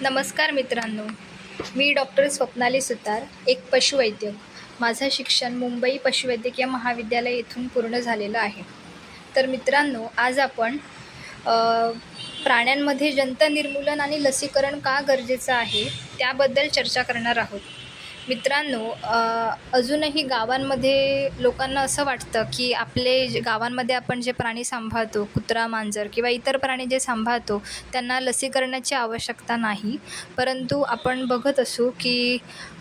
नमस्कार मित्रांनो, मी डॉक्टर स्वप्नाली सुतार, एक पशुवैद्यक. माझं शिक्षण मुंबई पशुवैद्यकीय महाविद्यालय येथून पूर्ण झालेलं आहे. तर मित्रांनो, आज आपण अ, प्राण्यांमध्ये जंत निर्मूलन आणि लसीकरण का गरजेचं आहे, त्याबद्दल चर्चा करणार आहोत. मित्रांनो, अजूनही गावांमध्ये लोकांना असं वाटतं, की आपले गावांमध्ये आपण जे प्राणी सांभाळतो, कुत्रा, मांजर किंवा इतर प्राणी जे सांभाळतो, त्यांना लसीकरणाची आवश्यकता नाही. परंतु आपण बघत असू, की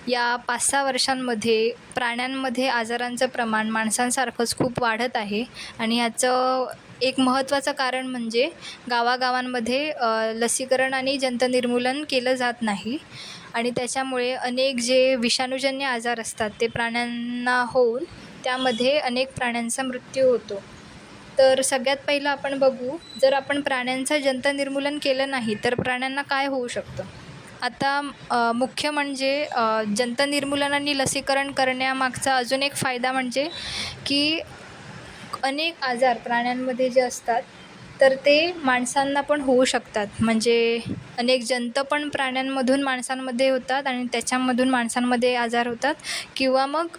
या 5-6 वर्षांमध्ये प्राण्यांमध्ये आजारांचं प्रमाण माणसांसारखंच खूप वाढत आहे आणि याचं एक महत्त्वाचं कारण म्हणजे गावागावांमध्ये लसीकरण आणि जंत निर्मूलन केलं जात नाही आणि त्याच्यामुळे अनेक जे विषाणूजन्य आजार असतात ते प्राण्यांना होऊन त्यामध्ये अनेक प्राण्यांचा मृत्यू होतो. तर सगळ्यात पहिलं आपण बघू, जर आपण प्राण्यांचं जंत निर्मूलन केलं नाही तर प्राण्यांना काय होऊ शकतं. आता मुख्य म्हणजे जंत निर्मूलन आणि लसीकरण करण्यामागचा अजून एक फायदा म्हणजे की अनेक आजार प्राण्यांमध्ये जे असतात तर ते माणसांना पण होऊ शकतात. म्हणजे अनेक जंत पण प्राण्यांमधून माणसांमध्ये होतात आणि त्याच्यामधून माणसांमध्ये आजार होतात किंवा मग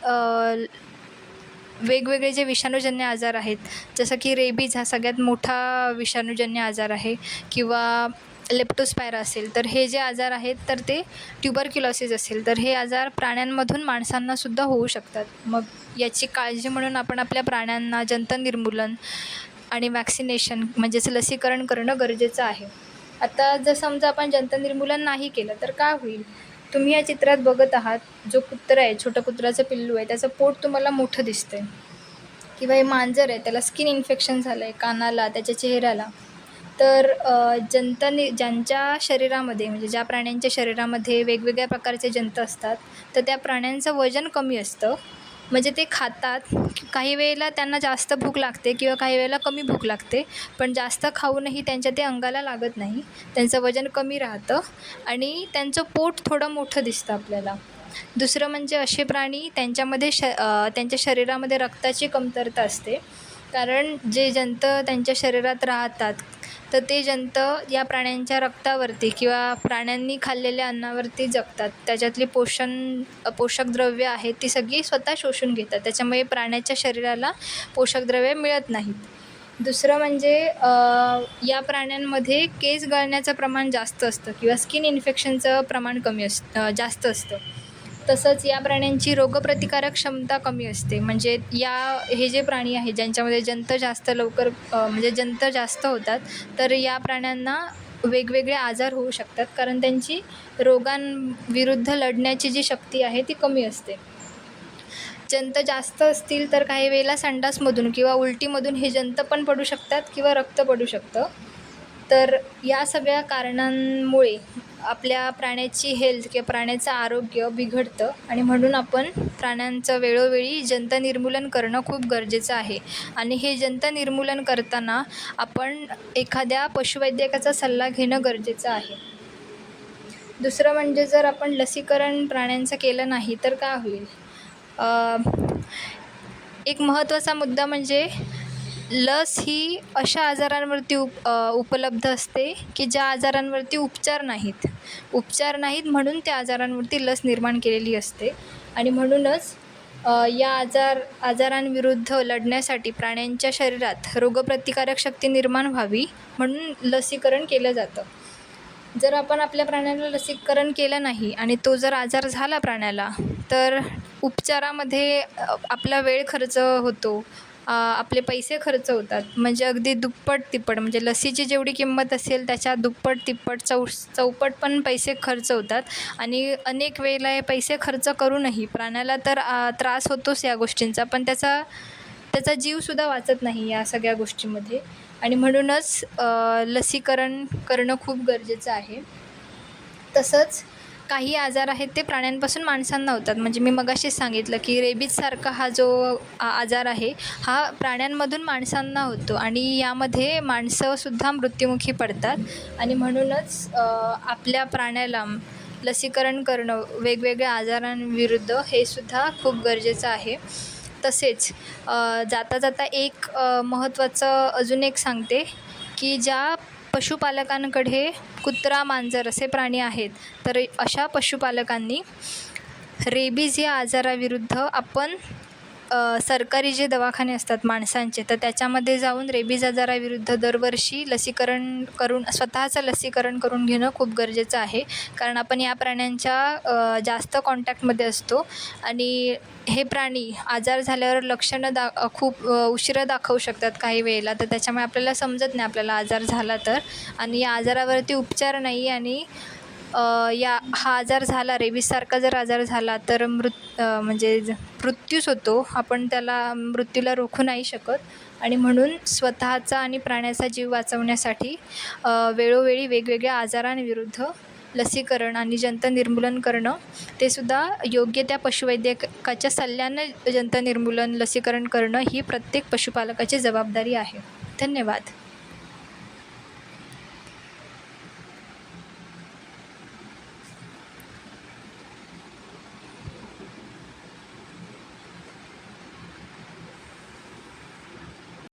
वेगवेगळे जे विषाणूजन्य आजार आहेत, जसं की रेबीज हा सगळ्यात मोठा विषाणूजन्य आजार आहे किंवा लेप्टोस्पायरा असेल, तर हे जे आजार आहेत तर ते ट्युबरक्युलोसिस असेल, तर हे आजार प्राण्यांमधून माणसांनासुद्धा होऊ शकतात. मग याची काळजी म्हणून आपण आपल्या प्राण्यांना जंत निर्मूलन आणि वॅक्सिनेशन म्हणजेच लसीकरण करणं गरजेचं आहे. आता जर समजा आपण जंत निर्मूलन नाही केलं तर काय होईल? तुम्ही या चित्रात बघत आहात, जो कुत्रा आहे, छोटं कुत्र्याचं पिल्लू आहे, त्याचं पोट तुम्हाला मोठं दिसतंय किंवा हे मांजर आहे, त्याला स्किन इन्फेक्शन झालं आहे कानाला, त्याच्या चेहऱ्याला. तर ज्यांच्या शरीरामध्ये म्हणजे ज्या प्राण्यांच्या शरीरामध्ये वेगवेगळ्या प्रकारचे जंत असतात, तर त्या प्राण्यांचं वजन कमी असतं. म्हणजे ते खातात, काही वेळेला त्यांना जास्त भूक लागते किंवा काही वेळेला कमी भूक लागते, पण जास्त खाऊनही त्यांच्या ते अंगाला लागत नाही. त्यांचं वजन कमी राहतं आणि त्यांचं पोट थोडं मोठं दिसतं आपल्याला. दुसरं म्हणजे असे प्राणी त्यांच्यामध्ये त्यांच्या शरीरामध्ये रक्ताची कमतरता असते, कारण जे जंत त्यांच्या शरीरात राहतात तर ते जंत या प्राण्यांच्या रक्तावरती किंवा प्राण्यांनी खाल्लेल्या अन्नावरती जगतात. त्याच्यातली पोषक द्रव्ये आहेत ती सगळी स्वतः शोषून घेतात. त्याच्यामुळे प्राण्याच्या शरीराला पोषक द्रव्ये मिळत नाहीत. दुसरं म्हणजे या प्राण्यांमध्ये केस गळण्याचं प्रमाण जास्त असतं किंवा स्किन इन्फेक्शनचं प्रमाण जास्त असतं. तसंच या प्राण्यांची रोगप्रतिकारक क्षमता कमी असते. म्हणजे हे जे प्राणी आहे ज्यांच्यामध्ये जंत जास्त लवकर म्हणजे जंत जास्त होतात, तर या प्राण्यांना वेगवेगळे आजार होऊ शकतात, कारण त्यांची रोगांविरुद्ध लढण्याची जी शक्ती आहे ती कमी असते. जंत जास्त असतील तर काही वेळेला संडासमधून किंवा उलटीमधून हे जंत पण पडू शकतात किंवा रक्त पडू शकतं. तर या सगळ्या कारणांमुळे आपल्या प्राण्याची हेल्थ किंवा प्राण्याचं आरोग्य बिघडतं आणि म्हणून आपण प्राण्यांचं वेळोवेळी जंत निर्मूलन करणं खूप गरजेचं आहे. आणि हे जंत निर्मूलन करताना आपण एखाद्या पशुवैद्यकाचा सल्ला घेणं गरजेचं आहे. दुसरं म्हणजे जर आपण लसीकरण प्राण्यांचं केलं नाही तर काय होईल? एक महत्त्वाचा मुद्दा म्हणजे लस ही अशा आजारांवरती उपलब्ध असते की ज्या आजारांवरती उपचार नाहीत म्हणून त्या आजारांवरती लस निर्माण केलेली असते. आणि म्हणूनच या आजारांविरुद्ध लढण्यासाठी प्राण्यांच्या शरीरात रोगप्रतिकारक शक्ती निर्माण व्हावी म्हणून लसीकरण केलं जातं. जर आपण आपल्या प्राण्याला लसीकरण केलं नाही आणि तो जर आजार झाला प्राण्याला, तर उपचारामध्ये आपला वेळ खर्च होतो, आपले पैसे खर्च होतात. म्हणजे अगदी दुप्पट-तिप्पट, म्हणजे लसीची जेवढी किंमत असेल त्याच्या दुप्पट-तिप्पट चौपट पण पैसे खर्च होतात. आणि अनेक वेळेला हे पैसे खर्च करूनही प्राण्याला तर त्रास होतोच या गोष्टींचा, पण त्याचा जीवसुद्धा वाचत नाही या सगळ्या गोष्टींमध्ये. आणि म्हणूनच लसीकरण करणं खूप गरजेचं आहे. तसंच काही आजार आहेत ते प्राण्यांपासून माणसांना होतात. म्हणजे मी मगाशीच सांगितलं की रेबीजसारखा हा जो आजार आहे हा प्राण्यांमधून माणसांना होतो आणि यामध्ये माणसंसुद्धा मृत्युमुखी पडतात. आणि म्हणूनच आपल्या प्राण्याला लसीकरण करणं वेगवेगळ्या आजारांविरुद्ध हे सुद्धा खूप गरजेचं आहे. तसेच जाता जाता एक महत्त्वाचं अजून एक सांगते की ज्या पशुपालकांकडे कुत्रा, मांजर असे प्राणी आहेत, तर अशा पशुपालकांनी रेबीज या आजाराविरुद्ध आपण सरकारी जे दवाखाने असतात माणसांचे, तर त्याच्यामध्ये जाऊन रेबीज आजाराविरुद्ध दरवर्षी लसीकरण करून स्वतःचं लसीकरण करून घेणं खूप गरजेचं आहे. कारण आपण या प्राण्यांच्या जास्त कॉन्टॅक्टमध्ये असतो आणि हे प्राणी आजार झाल्यावर लक्षणं खूप उशिरा दाखवू शकतात काही वेळेला. तर त्याच्यामुळे आपल्याला समजत नाही आपल्याला आजार झाला तर, आणि या आजारावरती उपचार नाही, आणि हा आजार झाला, रेबीजसारखा जर आजार झाला तर म्हणजे मृत्यूच होतो. आपण त्याला मृत्यूला रोखू नाही शकत, आणि म्हणून स्वतःचा आणि प्राण्याचा जीव वाचवण्यासाठी वेळोवेळी वेगवेगळ्या आजारांविरुद्ध लसीकरण आणि जंत निर्मूलन करणं, ते सुद्धा योग्य त्या पशुवैद्यकाच्या सल्ल्यानं जंत निर्मूलन लसीकरण करणं ही प्रत्येक पशुपालकाची जबाबदारी आहे. धन्यवाद.